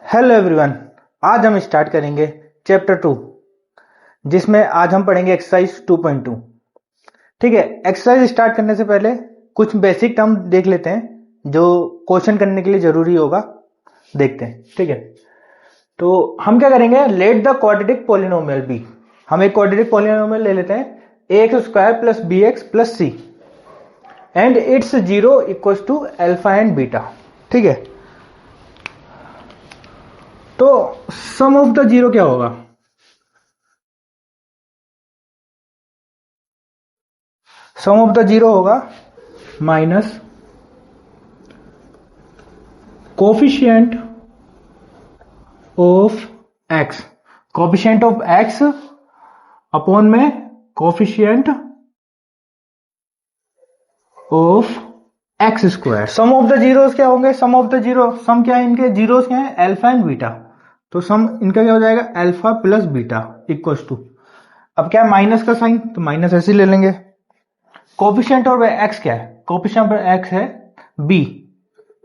Hello everyone. आज हम start करेंगे चैप्टर 2, जिसमें आज हम पढ़ेंगे एक्सरसाइज 2.2। ठीक है, एक्सरसाइज स्टार्ट करने से पहले कुछ बेसिक टर्म देख लेते हैं जो क्वेश्चन करने के लिए जरूरी होगा। देखते हैं। ठीक है, तो हम क्या करेंगे, let the quadratic polynomial be. हम एक क्वाड्रेटिक पॉलिनोमियल ले लेते हैं ax square plus b x plus c and its zero equal to alpha and beta. ठीक है, तो सम ऑफ द जीरो क्या होगा? सम ऑफ द जीरो होगा minus coefficient of x, coefficient of x upon में coefficient of x square. Sum of the zeros क्या होंगे? Sum of the zero, sum क्या है इनके? जीरोस क्या है? Alpha and beta. तो सम इनका क्या हो जाएगा? Alpha plus beta equals to, अब क्या है माइनस का साइन, तो माइनस ऐसे ले लेंगे। कोफिशिएंट ऑफ एक्स क्या है? कोफिशिएंट ऑफ एक्स है बी,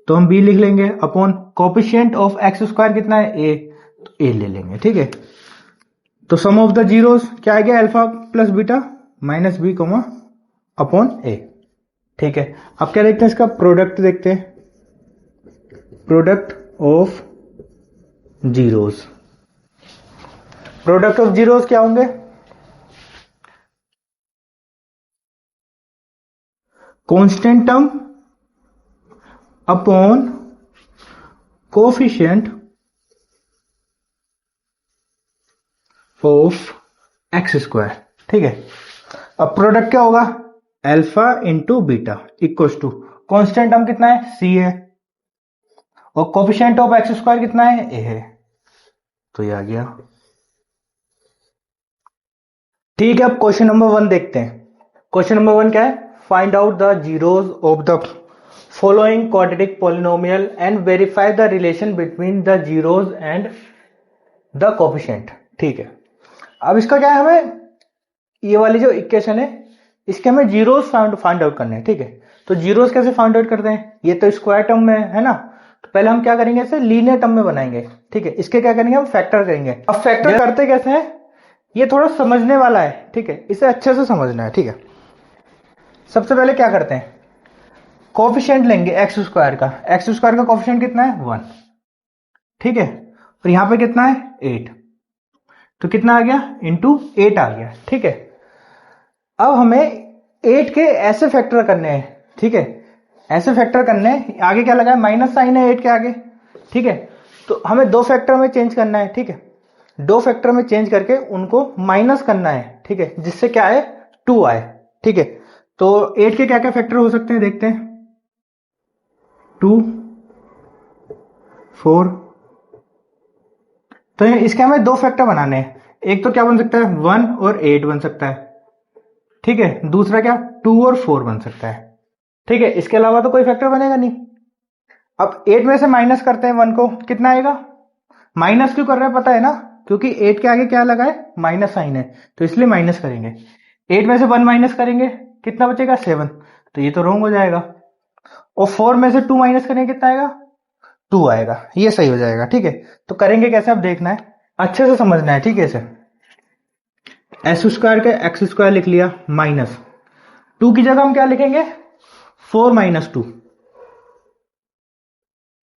तो हम बी लिख लेंगे upon coefficient of x square कितना है? ए, तो ए ले लेंगे। ठीक है, तो सम ऑफ द जीरोस क्या आ गया? Alpha plus beta minus b comma upon a. ठीक है, अब क्या देखते हैं, इसका प्रोडक्ट देखते हैं। Product of zeros, product of zeros क्या होंगे? Constant term upon coefficient of x square. ठीक है, अब प्रोडक्ट क्या होगा? Alpha into beta equals to, constant term कितना है? सी है, और कोफिशिएंट ऑफ एक्स स्क्वायर कितना है? ए है, तो ये आ गया। ठीक है, अब क्वेश्चन नंबर 1 देखते हैं। क्वेश्चन नंबर 1 क्या है? Find out the zeros of the following quadratic polynomial and verify the relation between the zeros and the coefficient. ठीक है, अब इसका क्या है, हमें ये वाली जो इक्वेशन है इसके हमें जीरोस फाइंड आउट करने हैं। ठीक है, तो जीरोस कैसे फाइंड आउट करते हैं? ये तो स्क्वायर टर्म में है ना, तो पहले हम क्या करेंगे, इसे लीनियर टर्म में बनाएंगे। ठीक है, इसके क्या करेंगे, हम फैक्टर करेंगे। अब फैक्टर करते कैसे हैं, ये थोड़ा समझने वाला है। ठीक है, इसे अच्छे से समझना है। ठीक है, सबसे पहले क्या करते हैं, कोफिशिएंट लेंगे एक्स स्क्वायर का। एक्स स्क्वायर का कोफिशिएंट कितना है? 1। ठीक है, और यहां पे कितना है? 8, तो कितना आ गया? इंटू 8 आ गया। ठीक है, अब हमें 8 के ऐसे फैक्टर करने हैं। ठीक है, ऐसे फैक्टर करने हैं, आगे क्या लगा है? माइनस साइन है 8 के आगे। ठीक है, तो हमें दो फैक्टर में चेंज करना है। ठीक है, दो फैक्टर में चेंज करके उनको माइनस करना है। ठीक है, जिससे क्या आए? 2 आए। ठीक है, तो 8 के क्या क्या फैक्टर हो सकते हैं, देखते हैं। 2, 4, तो इसके हमें दो फैक्टर बनाने हैं। एक तो क्या बन सकता है? 1 और 8 बन सकता है। ठीक है, दूसरा क्या? 2 और 4 बन सकता है। ठीक है, इसके अलावा तो कोई फैक्टर बनेगा नहीं। अब 8 में से माइनस करते हैं 1 को, कितना आएगा? माइनस क्यों कर रहे हैं पता है ना, क्योंकि 8 के आगे क्या लगा है? माइनस साइन है, तो इसलिए माइनस करेंगे। 8 में से 1 माइनस करेंगे, कितना बचेगा? 7, तो ये तो रॉन्ग हो जाएगा। और 4 में से 2 माइनस करेंगे, कितना आएगा? 2 आएगा, ये सही हो जाएगा। ठीक है, तो करेंगे कैसे, अब देखना है, अच्छे से समझना है। ठीक है, इसे एक्स स्क्वायर का एक्स स्क्वायर लिख लिया, माइनस 2 की जगह हम क्या लिखेंगे? 4 माइनस 2।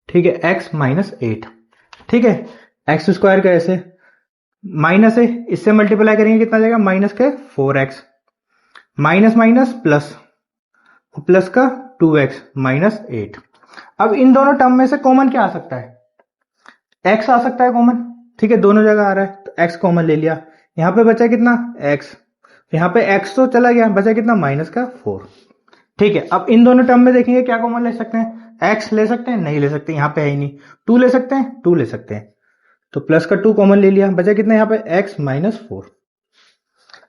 ठीक है, एक्स माइनस 8। ठीक है, एक्स स्क्वायर का ऐसे माइनस है, इससे मल्टीप्लाई करेंगे, कितना जाएगा? माइनस के 4x minus minus plus, plus का 2x माइनस 8। अब इन दोनों टर्म में से कॉमन क्या आ सकता है? x आ सकता है कॉमन। ठीक है, दोनों जगह आ रहा है, तो x कॉमन ले लिया। यहां पे बचा कितना? x, यहां पे x तो चला गया, बचा कितना? माइनस का 4। ठीक है, अब इन दोनों टर्म में देखेंगे क्या कॉमन ले सकते हैं? x ले सकते हैं? नहीं ले सकते, यहां पे है ही नहीं। 2 ले सकते हैं? 2 ले सकते हैं, तो प्लस का 2 कॉमन ले लिया, बचा कितना यहाँ पे? x minus 4।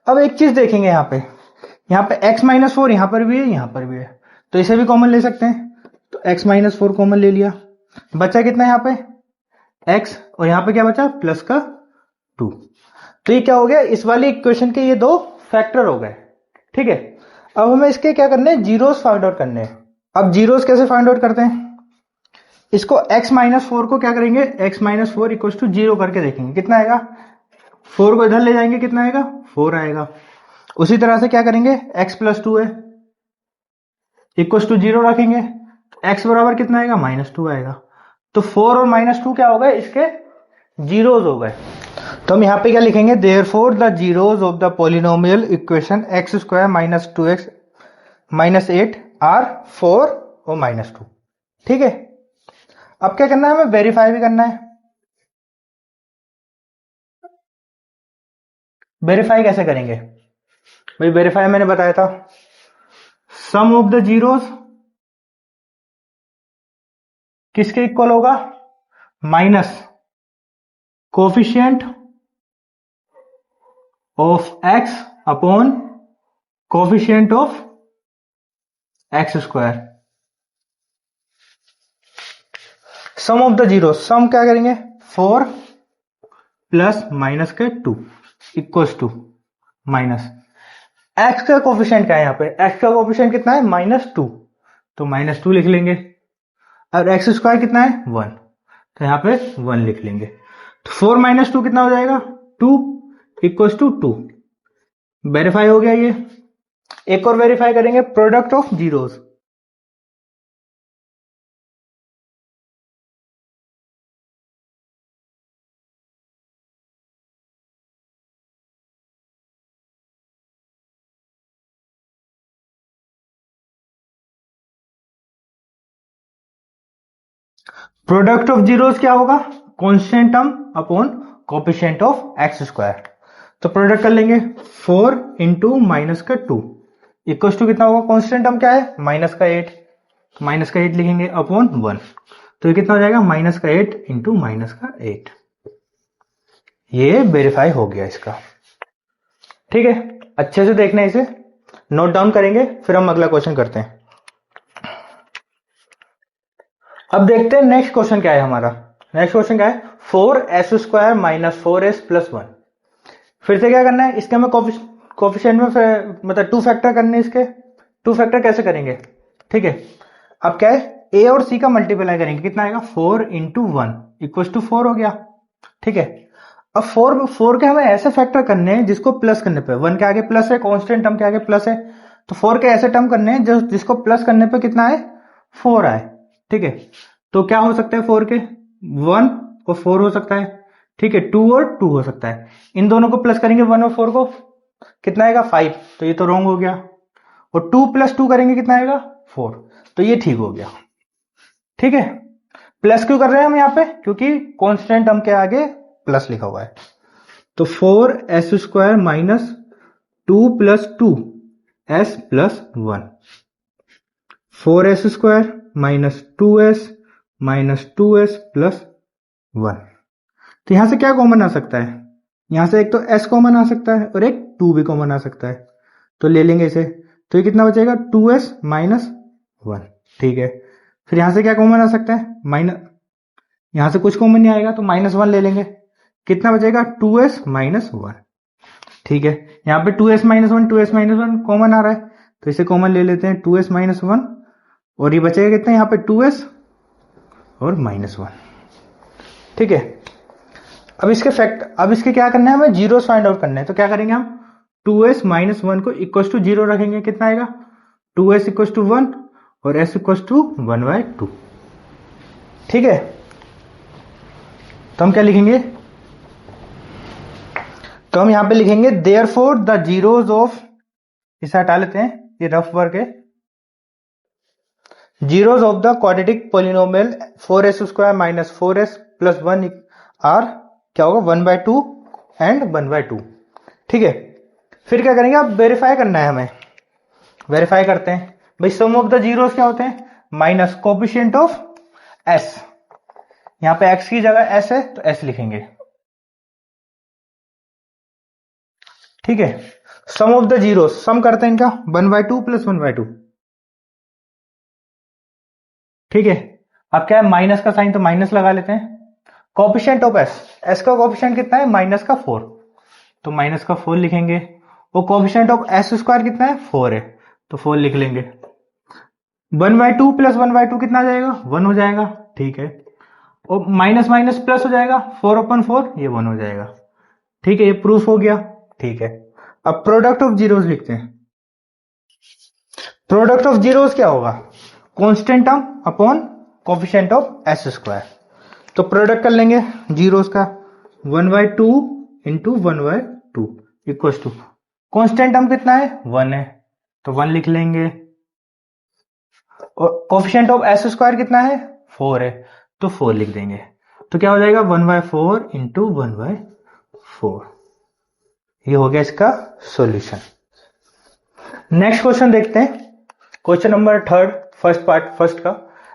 अब एक चीज देखेंगे, यहाँ पे x माइनस 4 यहां पर भी है, यहां पर भी है, तो इसे भी कॉमन ले सकते हैं, तो x माइनस 4 कॉमन ले लिया। बचा कितना यहाँ पे? x, और यहाँ पे क्या बचा? प्लस का 2। तो ये क्या हो गया? इस वाली इक्वेशन के ये दो फैक्टर हो गए। ठीक है, अब हमें इसके क्या करने हैं? जीरोस फाइंड आउट करने हैं। अब जीरोस कैसे फाइंड आउट करते हैं? इसको x माइनस फोर को क्या करेंगे, x minus four equal to zero करके देखेंगे कितना आएगा, फोर को इधर ले जाएंगे कितना आएगा, फोर आएगा। उसी तरह से क्या करेंगे, x प्लस टू है इक्वल टू जीरो रखेंगे, x बराबर कितना आएगा, माइनस टू आएगा। तो फोर और माइनस टू क्या हो गए, इसके जीरोज हो गए। तो हम यहाँ पे क्या लिखेंगे, therefore the zeros of the polynomial equation x square minus two x minus eight are four और माइनस टू। ठीक है, अब क्या करना है, हमें वेरीफाई भी करना है। वेरीफाई कैसे करेंगे भाई, वेरीफाई मैंने बताया था, सम ऑफ द जीरोज किसके इक्वल होगा, minus coefficient of x upon coefficient of x square. Sum of the zero, sum क्या करेंगे, फोर प्लस माइनस के two equals to minus x का कोफिशिएंट क्या है, यहाँ पे एक्स का कोफिशिएंट कितना है, माइनस टू, तो माइनस टू लिख लेंगे। और एक्स स्क्वायर कितना है, वन, तो यहाँ पे वन लिख लेंगे। तो फोर माइनस टू कितना हो जाएगा, two equals to two. Verify हो गया ये। एक और वेरीफाई करेंगे, product of zeros. Product of zeros क्या होगा, constant term upon coefficient of x square. तो प्रोडक्ट कर लेंगे, फोर इंटू माइनस का टू इक्वल टू कितना होगा, कांस्टेंट टर्म क्या है, माइनस का एट, माइनस का एट लिखेंगे अपॉन वन, तो ये कितना हो जाएगा, माइनस का एट इंटू माइनस का एट। ये वेरीफाई हो गया इसका। ठीक है, अच्छे से देखना, इसे नोट डाउन करेंगे, फिर हम अगला क्वेश्चन करते हैं। अब देखते हैं नेक्स्ट क्वेश्चन क्या है हमारा। नेक्स्ट क्वेश्चन क्या है, four s square minus four s plus one. फिर से क्या करना है, इसके हमें कोफिशिएंट में मतलब टू फैक्टर करने हैं। इसके टू फैक्टर कैसे करेंगे, ठीक है। अब क्या है, ए और सी का मल्टीप्लाई करेंगे, कितना आएगा, four into one equal to four हो गया। ठीक है, अब फोर के हमें ऐसे फैक्टर करने हैं जिसको प्लस करने पे, वन के आगे प्लस है, कांस्टेंट टर्म के आगे प्लस है, तो फोर के ऐसे टर्म करने हैं जिसको प्लस करने पे कितना है, फोर आए। ठीक है, तो क्या हो सकता है, फोर के वन और फोर हो सकता है, ठीक है, टू और टू हो सकता है। इन दोनों को प्लस करेंगे, वन और फोर को, कितना आएगा, फाइव, तो ये तो रॉन्ग हो गया। और टू प्लस टू करेंगे, कितना आएगा, फोर, तो ये ठीक हो गया। ठीक है, प्लस क्यों कर रहे हैं हम यहाँ पे, क्योंकि कांस्टेंट टर्म के आगे प्लस लिखा हुआ है। तो four s square minus two plus two S plus one, four s square minus to S plus one. तो यहां से क्या कॉमन आ सकता है, यहां से एक तो s कॉमन आ सकता है और एक 2 भी कॉमन आ सकता है, तो ले लेंगे इसे। तो ये कितना बचेगा, 2s माइनस वन। ठीक है, फिर यहां से क्या कॉमन आ सकता है, माइनस, यहां से कुछ कॉमन नहीं आएगा तो माइनस वन ले लेंगे, कितना बचेगा, 2s माइनस वन। ठीक है, यहाँ पे 2s minus one, 2s minus one common आ रहा है, तो इसे कॉमन ले लेते हैं, 2s माइनस वन, और ये बचेगा कितना, यहाँ पे 2s और माइनस वन। ठीक है, अब इसके क्या करना है, हमें जीरो फाइंड आउट करना है। तो क्या करेंगे हम, 2s माइनस वन को इक्वल टू जीरो रखेंगे, कितना आएगा, 2s इक्वल टू वन और s equal to one by two. ठीक है, तो हम क्या लिखेंगे, तो हम यहां पे लिखेंगे देयरफॉर द जीरोज ऑफ, इसे हटा लेते हैं, ये रफ वर्क है, zeros of the quadratic polynomial four s square minus four s plus one are क्या होगा, one by two and one by two. ठीक है, फिर क्या करेंगे, अब वेरीफाई करना है हमें। वेरीफाई करते हैं भाई, सम ऑफ द जीरोस क्या होते हैं, माइनस कोफिशिएंट ऑफ एस, यहां पे एक्स की जगह एस है तो एस लिखेंगे। ठीक है, सम ऑफ द जीरोस, सम करते हैं इनका, one by two plus one by two. ठीक है, अब क्या है, माइनस का साइन तो माइनस लगा लेते हैं। कोफिशिएंट ऑफ एस, एस का कोफिशिएंट कितना है, माइनस का फोर, तो माइनस का फोर लिखेंगे। और कोफिशिएंट ऑफ एस स्क्वायर कितना है, फोर है, तो फोर लिख लेंगे। One by two plus one by to कितना आ जाएगा, वन हो जाएगा। ठीक है, और माइनस माइनस प्लस हो जाएगा, 4/4 ये 1 हो जाएगा। ठीक है, ये प्रूफ हो गया। ठीक है, अब प्रोडक्ट ऑफ जीरोस लिखते हैं। प्रोडक्ट ऑफ जीरोस क्या होगा? Constant term upon coefficient of s square. तो प्रोडक्ट कर लेंगे जीरोस का, 1/2 into 1/2 equal to constant term कितना है? 1 है, तो 1 लिख लेंगे, और कोफिशिएंट ऑफ एस स्क्वायर कितना है? 4 है, तो 4 लिख देंगे। तो क्या हो जाएगा? 1/4 इंटू 1/4। ये हो गया इसका सॉल्यूशन। नेक्स्ट क्वेश्चन देखते हैं, question number 3, first part, first का,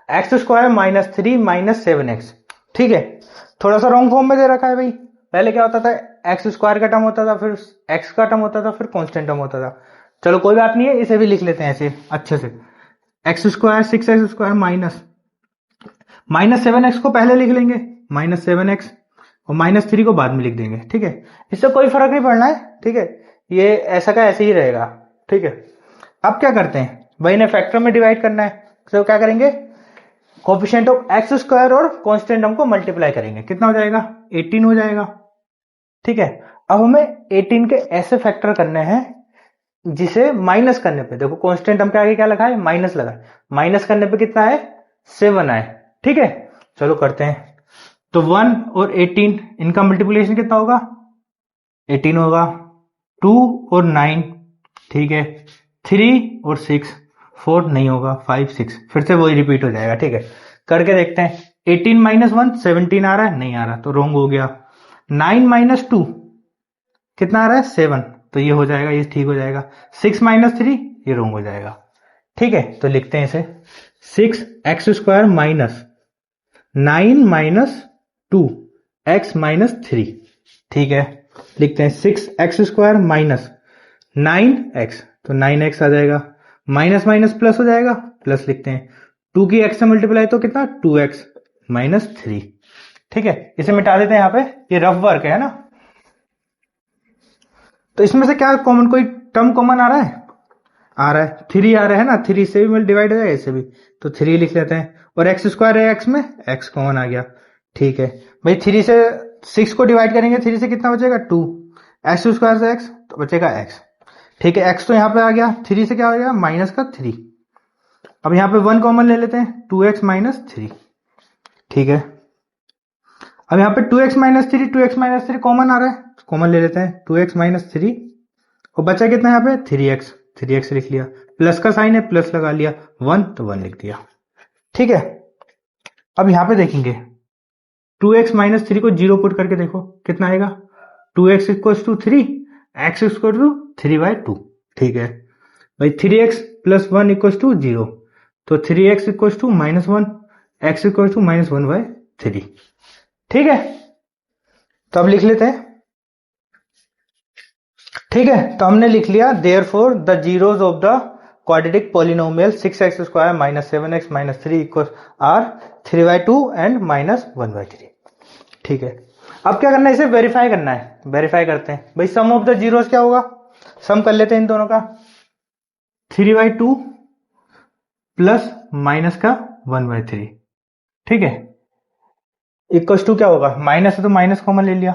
x square minus 3 minus 7x। ठीक है, थोड़ा सा रॉन्ग फॉर्म में दे रखा है भाई। पहले क्या होता था? एक्स स्क्वायर का टर्म होता था, फिर एक्स का टर्म होता था, फिर कांस्टेंट टर्म होता था। चलो कोई बात नहीं है, इसे भी लिख लेते हैं ऐसे अच्छे से। एक्स स्क्वायर 6x स्क्वायर माइनस 7x को पहले लिख लेंगे, -7x, और -3 को बाद में लिख देंगे। ठीक है, इससे कोई फर्क नहीं पड़ना है। ठीक है, ये ऐसा का ऐसे ही रहेगा। ठीक है, अब क्या करते हैं भाई, इन्हें फैक्टर में डिवाइड करना है, तो क्या करेंगे? कोफिशिएंट ऑफ एक्स स्क्वायर और कांस्टेंट टर्म को मल्टीप्लाई करेंगे, कितना हो जाएगा? 18 हो जाएगा। ठीक है, अब हमें 18 के ऐसे फैक्टर करने हैं जिसे माइनस करने पे, देखो कांस्टेंट टर्म के आगे क्या लगा है? माइनस लगा है, माइनस करने पे कितना है? 7 आए। ठीक है, चलो करते हैं। तो 1 और 18 इनका मल्टीप्लिकेशन कितना होगा? 18 होगा। 2 और 9, ठीक है, 3 और 6, 4 नहीं होगा, 5 6, फिर से वही रिपीट हो जाएगा। ठीक है, करके देखते हैं। 18 माइनस 1 17 आ रहा है? नहीं आ रहा, तो रॉन्ग हो गया। 9 माइनस 2 कितना आ रहा है? 7, तो ये हो जाएगा, ये ठीक हो जाएगा। 6 माइनस 3 ये रॉन्ग हो जाएगा। ठीक है, तो लिखते हैं इसे, 6x स्क्वायर माइनस 9 माइनस 2x माइनस 3। ठीक है, लिखते हैं 6x स्क्वायर माइनस 9x, तो 9x आ जाएगा, माइनस माइनस प्लस हो जाएगा, प्लस लिखते हैं, 2 की x से मल्टीप्लाई तो कितना? 2x minus 3। ठीक है, इसे मिटा देते हैं यहाँ पे, ये रफ वर्क है ना। तो इसमें से क्या कॉमन, कोई टर्म कॉमन आ रहा है? आ रहा है, 3 आ रहा है ना, 3 से भी डिवाइड हो जाएगा, इससे भी, तो 3 लिख लेते हैं, और एक्स स्क्वायर है x में, x कॉमन आ गया। ठीक है भाई, 3 से 6 को डिवाइड करेंगे, 3 से कितना बचेगा? 2, एक्स स्क्वायर से x तो बचेगा x। ठीक है, x तो यहाँ पे आ गया, 3 से क्या हो जाएगा? माइनस का 3। अब यहाँ पे 1 कॉमन ले लेते हैं, 2x माइनस 3। ठीक है, अब यहाँ पे 2x minus 3, 2x minus 3 common आ रहा है, कॉमन ले लेते हैं, 2x माइनस 3, और बचा कितना यहाँ पे? 3x लिख लिया, प्लस का साइन है, प्लस लगा लिया, 1 तो 1 लिख दिया। ठीक है, अब यहाँ पे देखेंगे, 2x माइनस 3 को 0 पुट करके देखो कितना आएगा? 2x equal to 3, x equal to 3/2। ठीक है भाई, 3x प्लस 1 इक्वल टू 0, तो 3x equal to -1, x equal to -1/3। ठीक है, तो अब लिख लेते हैं। ठीक है, तो हमने लिख लिया, therefore the zeros of the quadratic polynomial 6x स्क्वायर minus 7x minus 3 equal are 3/2 and -1/3। ठीक है, अब क्या करना है? इसे वेरीफाई करना है, वेरीफाई करते हैं भाई। सम ऑफ द जीरोस क्या होगा? सम कर लेते हैं इन दोनों का, 3/2 प्लस माइनस का 1/3। ठीक है, इक्वल टू क्या होगा? माइनस है तो माइनस कॉमन ले लिया,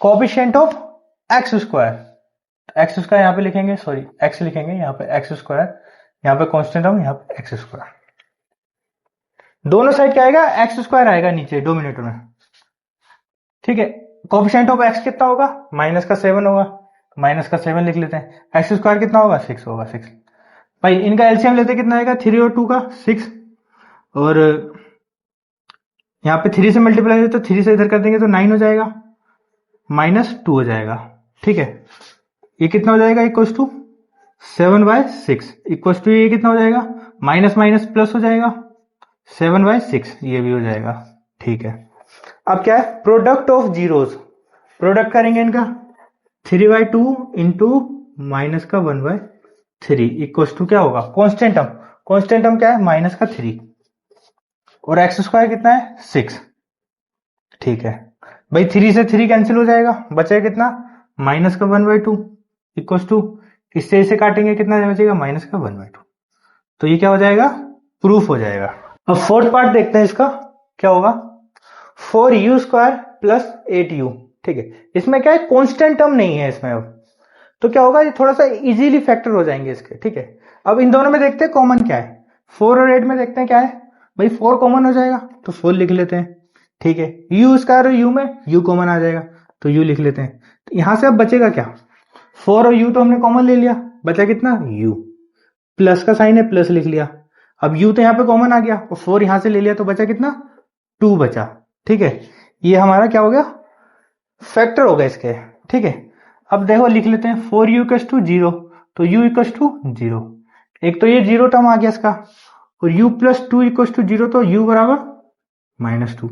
coefficient of x square, x square यहाँ पे लिखेंगे, सॉरी एक्स लिखेंगे, यहाँ पे एक्स स्क्वायर, यहाँ पे कांस्टेंट टर्म, यहाँ पे एक्स स्क्वायर, दोनों साइड क्या आएगा? एक्स स्क्वायर आएगा नीचे डोमिनेटर में। ठीक है, कोएफिशिएंट ऑफ एक्स कितना होगा? माइनस का 7 होगा, माइनस का 7 लिख लेते हैं। एक्स स्क्वायर कितना होगा? 6 होगा, 6। भाई इनका एलसीएम लेते कितना आएगा? 3 और 2 का 6, और यहाँ पे 3 से मल्टीप्लाई तो 3 से इधर कर देंगे तो 9 हो जाएगा, -2 हो जाएगा। ठीक है, ये कितना हो जाएगा? इक्वल टू 7/6 इक्वल टू, ये कितना हो जाएगा? माइनस माइनस प्लस हो जाएगा, 7/6 ये भी हो जाएगा। ठीक है, अब क्या है? प्रोडक्ट ऑफ जीरोस, प्रोडक्ट करेंगे इनका, 3/2 इंटू माइनस का 1/3 इक्वल टू क्या होगा? कांस्टेंट टर्म, कांस्टेंट टर्म क्या है? माइनस का 3, और एक्स स्क्वायर कितना है? 6। ठीक है भाई, 3 से 3 कैंसिल हो जाएगा, बचेगा कितना? माइनस का 1/2 इक्वल टू, इससे इसे काटेंगे कितना बचेगा? माइनस का 1/2। तो ये क्या हो जाएगा? प्रूफ हो जाएगा। अब फोर्थ पार्ट देखते हैं इसका क्या होगा, 4u² प्लस 8u। ठीक है, इसमें क्या है, कांस्टेंट टर्म नहीं है इसमें। अब तो क्या होगा, ये थोड़ा सा इजीली फैक्टर हो जाएंगे इसके। ठीक है, अब इन दोनों में देखते हैं कॉमन क्या है, 4 और 8 में देखते हैं क्या है। भाई 4 कॉमन हो जाएगा तो 4 लिख लेते हैं। ठीक है, u² और u में u कॉमन आ जाएगा तो u लिख लेते हैं। तो यहां से अब बचेगा क्या, 4 और u तो हमने कॉमन ले लिया, बचा कितना u, प्लस का साइन है प्लस लिख लिया। अब u तो यहाँ पे कॉमन आ गया और 4 यहां से ले लिया तो बचा कितना, 2 बचा। ठीक है, ये हमारा क्या हो गया, फैक्टर हो गया इसके। ठीक है, अब देखो लिख लेते हैं 4u = 0 तो u = 0। एक तो ये 0 टर्म आ गया इसका, और u + 2 = 0 तो u = -2,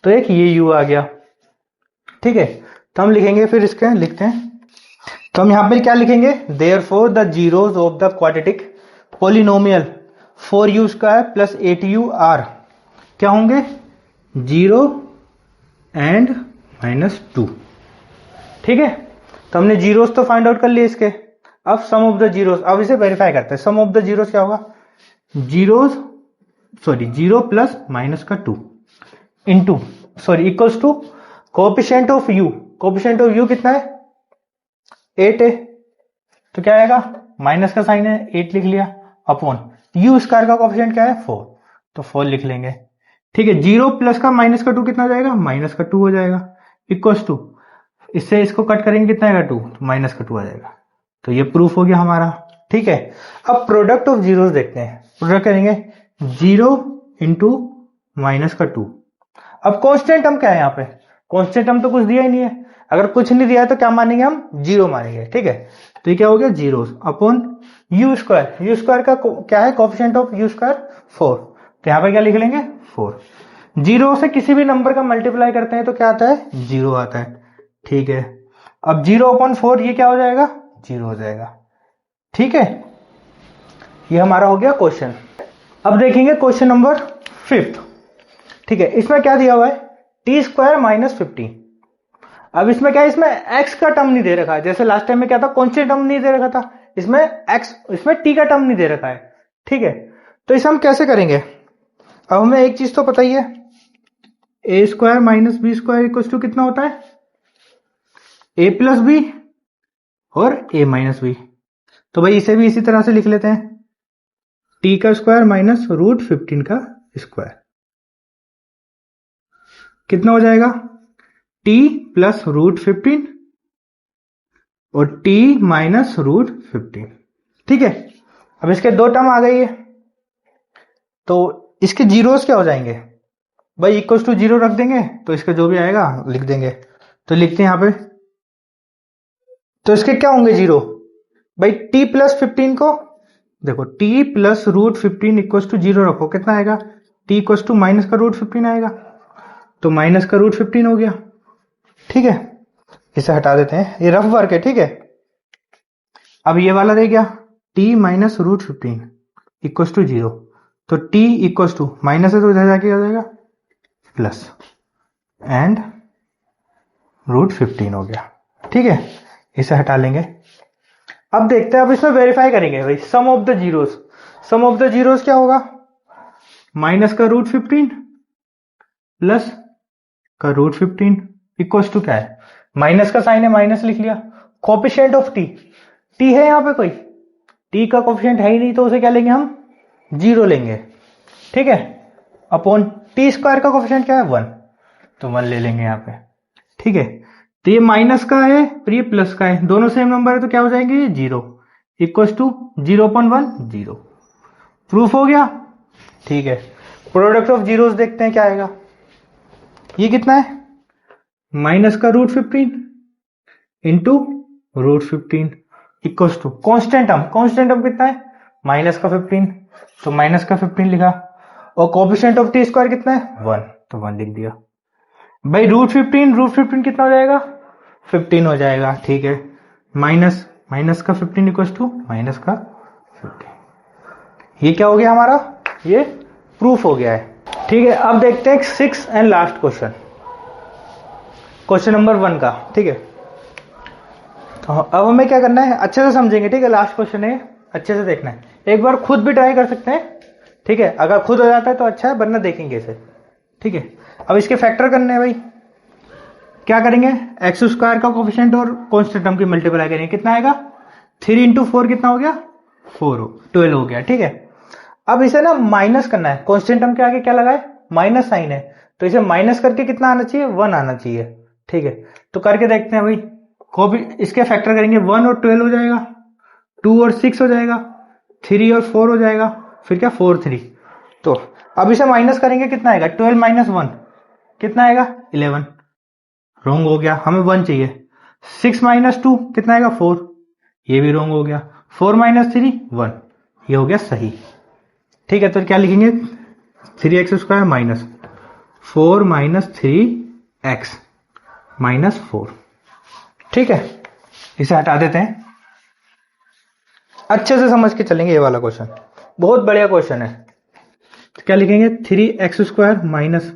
तो एक ये u आ गया। ठीक है, तो हम लिखेंगे फिर इसके, लिखते हैं। तो हम यहां पर क्या लिखेंगे, therefore the zeros of the quadratic polynomial 4u² plus 8u are क्या होंगे, 0 एंड -2। ठीक है, तो हमने जीरोस तो फाइंड आउट कर लिए इसके। अब सम ऑफ द जीरोस, अब इसे वेरीफाई करते हैं। सम ऑफ द जीरोस क्या होगा, 0 plus -2 into equals to coefficient of u। Coefficient of u कितना है, 8 है, तो क्या आएगा, माइनस का साइन है 8 लिख लिया, अपॉन u² का कोएफिशिएंट क्या है 4, तो 4 लिख लेंगे। ठीक है, 0 प्लस का -2 कितना हो जाएगा, -2 हो जाएगा, इक्वल्स टू इससे इसको कट करेंगे कितना आएगा 2, तो -2 आ जाएगा। तो ये प्रूफ हो गया हमारा। ठीक है, अब प्रोडक्ट ऑफ जीरोस देखते हैं। प्रोडक्ट करेंगे 0 इंटू -2। अब कांस्टेंट टर्म क्या है, यहाँ पे कांस्टेंट टर्म तो कुछ दिया ही नहीं है। अगर कुछ नहीं दिया है तो क्या मानेंगे हम, 0 मानेंगे। ठीक है, तो ये क्या हो गया, जीरोस अपॉन u² का क्या है, कोएफिशिएंट ऑफ u², 4, तो यहाँ पे क्या लिख लेंगे 4। 0 से किसी भी नंबर का मल्टीप्लाई करते हैं तो क्या आता है, 0 आता है। ठीक है, अब 0/4 ये क्या हो जाएगा, 0 हो जाएगा। ठीक है, ये हमारा हो गया क्वेश्चन। अब देखेंगे क्वेश्चन नंबर 5। ठीक है, इसमें क्या दिया हुआ है, t² - 15। अब इसमें क्या है, इसमें x का टर्म नहीं दे रखा है। जैसे लास्ट टाइम में क्या था, कांस्टेंट टर्म नहीं दे रखा था, इसमें t का टर्म नहीं दे रखा है। ठीक है, तो इसे हम कैसे करेंगे। अब हमें एक चीज तो पता ही है, a² - b² = कितना होता है, a + b और a - b। तो भाई इसे भी इसी तरह से लिख लेते हैं, t का स्क्वायर माइनस √15 का स्क्वायर कितना हो जाएगा, t + √15 और t - √15। ठीक है, अब इसके दो टर्म आ गई है, तो इसके जीरोस क्या हो जाएंगे भाई, इक्वल्स टू 0 रख देंगे, तो इसका जो भी आएगा लिख देंगे। तो लिखते हैं यहां पे, तो इसके क्या होंगे 0, भाई t + 15 को देखो, t + √15 = 0 रखो, कितना आएगा, t = -√15 आएगा, तो -√15 हो गया। ठीक है, इसे हटा देते हैं, ये रफ वर्क है। ठीक है, अब ये वाला रह गया, t - √15 = 0, तो t = माइनस है तो इधर जाके आ जाएगा प्लस एंड √15 हो गया। ठीक है, इसे हटा लेंगे। अब देखते हैं, अब इसमें वेरीफाई करेंगे भाई sum of the zeros. Sum of the zeros क्या होगा, माइनस का √15 प्लस का √15 इक्वल्स टू क्या है, माइनस का साइन है माइनस लिख लिया, कोएफिशिएंट ऑफ t है यहां पे कोई, t का कोएफिशिएंट है ही नहीं, तो उसे क्या लेंगे हम, 0 लेंगे। ठीक है, अपॉन t² का कोएफिशिएंट क्या है 1, तो 1 ले लेंगे यहां पे। ठीक है, तो ये माइनस का है और ये प्लस का है, दोनों सेम नंबर है तो क्या हो जाएंगे, ये 0 इक्वल्स टू 0/1 0। प्रूफ हो गया। ठीक है, प्रोडक्ट ऑफ जीरोस देखते हैं क्या आएगा। ये कितना है, माइनस का √15 into √15 equals to constant term कितना है, माइनस का 15, तो माइनस का 15 लिखा, और कोएफिशिएंट ऑफ t² कितना है 1, तो 1 लिख दिया। भाई √15 कितना हो जाएगा, 15 हो जाएगा। ठीक है, माइनस का 15 इक्वल्स टू माइनस का 15। ये क्या हो गया हमारा, ये प्रूफ हो गया है। ठीक है, अब देखते हैं 6 एंड लास्ट क्वेश्चन नंबर 1 का। ठीक है, तो अब हमें क्या करना है, अच्छे से समझेंगे। ठीक है, लास्ट क्वेश्चन है, अच्छे से देखना है, एक बार खुद भी ट्राई कर सकते हैं, ठीक है, अगर खुद हो जाता है तो अच्छा है, वरना देखेंगे इसे। ठीक है, अब इसके फैक्टर करने हैं भाई। क्या करेंगे, एक्स स्क्वायर का कोफिशिएंट और कांस्टेंट टर्म की मल्टीप्लाई करेंगे, कितना आएगा 3 इंटू 4 कितना हो गया 12 हो गया। ठीक है, अब इसे ना माइनस करना है, कांस्टेंट टर्म के आगे क्या लगा है माइनस साइन है, तो इसे माइनस करके कितना आना चाहिए 1 आना चाहिए। ठीक है, तो करके देखते हैं भाई, इसके फैक्टर करेंगे 1 और 12 हो जाएगा, 2 और 6 हो जाएगा, 3 और 4 हो जाएगा, फिर क्या 4 3। तो अब इसे माइनस करेंगे, कितना आएगा 12 माइनस 1 कितना आएगा 11, रॉन्ग हो गया, हमें 1 चाहिए। 6 माइनस 2 कितना आएगा 4, ये भी रॉन्ग हो गया। 4 माइनस 3 1, ये हो गया सही। ठीक है, तो क्या लिखेंगे 3x square minus 4 minus 3x minus 4। ठीक है, इसे हटा देते हैं, अच्छे से समझ के चलेंगे, ये वाला क्वेश्चन बहुत बढ़िया क्वेश्चन है। तो क्या लिखेंगे 3x स्क्वायर माइनस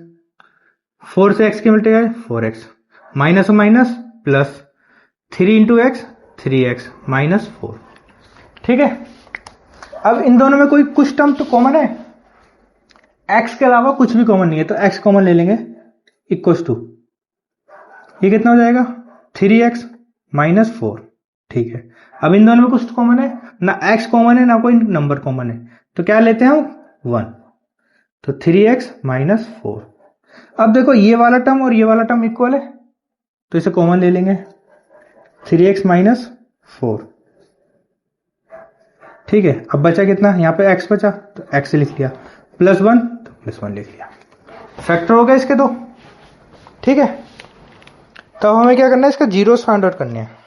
4 से x की multiply 4x minus minus plus 3 into x 3x minus 4। ठीक है, अब इन दोनों में कोई कुछ टर्म तो कॉमन है, x के अलावा कुछ भी कॉमन नहीं है, तो x कॉमन ले लेंगे, इक्वल्स टू ये कितना हो जाएगा 3x माइनस 4। ठीक है, अब इन दोनों में कुछ कॉमन है ना, x कॉमन है ना कोई नंबर कॉमन है, तो क्या लेते हैं हम 1, तो 3x माइनस 4। अब देखो ये वाला टर्म और ये वाला टर्म इक्वल है, तो इसे कॉमन ले लेंगे 3x माइनस 4। ठीक है, अब बचा कितना, यहाँ पे x बचा तो x लिख लिया, प्लस 1 तो प्लस 1 लिख लिया, फैक्टर हो गया इसके दो। ठीक है, तो हमें क्या करना है, इसका जीरोस फाइंड आउट करने हैं।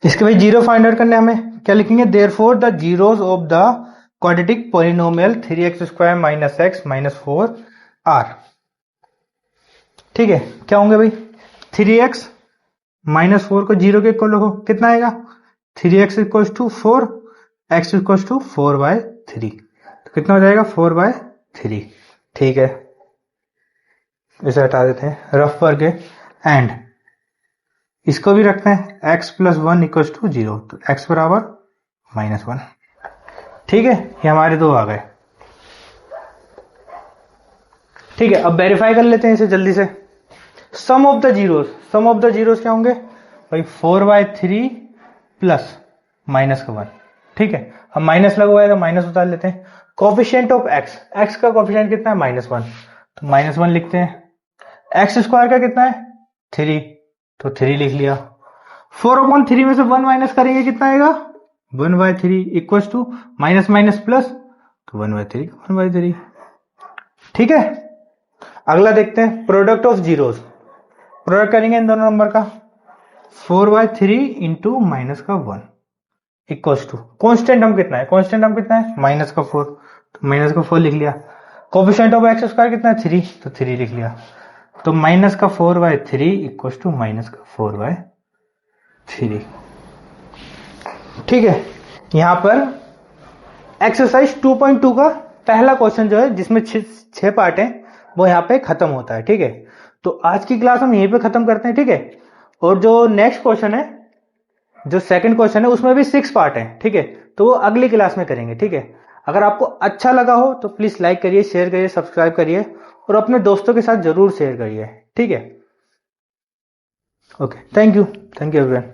इसके भाई जीरो फाइंड आउट करने हमें क्या लिखेंगे, therefore the zeros of the quadratic polynomial 3x square minus x minus 4 are. ठीक है, क्या होंगे भाई 3x माइनस 4 को जीरो के इक्वल रखो, कितना आएगा 3x equal to 4, x equal to 4/3, तो कितना हो जाएगा 4/3। ठीक है, इसे हटा देते हैं रफ करके, एंड इसको भी रखते हैं x प्लस 1 इक्वल टू 0, तो x बराबर माइनस 1। ठीक है, ये हमारे दो आ गए। ठीक है, अब वेरीफाई कर लेते हैं इसे जल्दी से। सम ऑफ द जीरोस क्या होंगे भाई 4/3 प्लस माइनस का 1। ठीक है, अब माइनस लगा हुआ है तो माइनस उतार लेते हैं। कोफिशिएंट ऑफ x का कोफिशिएंट कितना है माइनस 1, तो माइनस 1 लिखते हैं। x स्क्वायर का कितना है 3, तो 3 लिख लिया। 4/3 में से 1 माइनस करेंगे कितना आएगा 1/3 equal to minus minus plus, तो 1/3। ठीक है, अगला देखते हैं प्रोडक्ट ऑफ जीरोस। प्रोडक्ट करेंगे इन दोनों नंबर का, 4/3 इंटू माइनस का 1 इक्वल्स टू कांस्टेंट टर्म कितना है माइनस का 4, तो माइनस का 4 लिख लिया। कोफिशिएंट ऑफ x स्क्वायर कितना है 3, तो 3 लिख लिया, तो माइनस का 4/3 इक्वल्स टू माइनस का 4/3। ठीक है, यहां पर एक्सरसाइज 2.2 का पहला क्वेश्चन जो है जिसमें 6 पार्ट है वो यहाँ पे खत्म होता है। ठीक है, तो आज की क्लास हम यहीं पे खत्म करते हैं। ठीक है, और जो नेक्स्ट क्वेश्चन है, जो सेकंड क्वेश्चन है, उसमें भी 6 पार्ट है। ठीक है, तो वो अगली क्लास में करेंगे। ठीक है, अगर आपको अच्छा लगा हो तो प्लीज लाइक करिए, शेयर करिए, सब्सक्राइब करिए और अपने दोस्तों के साथ जरूर शेयर करिए। ठीक है, ओके, थैंक यू एवरीवन।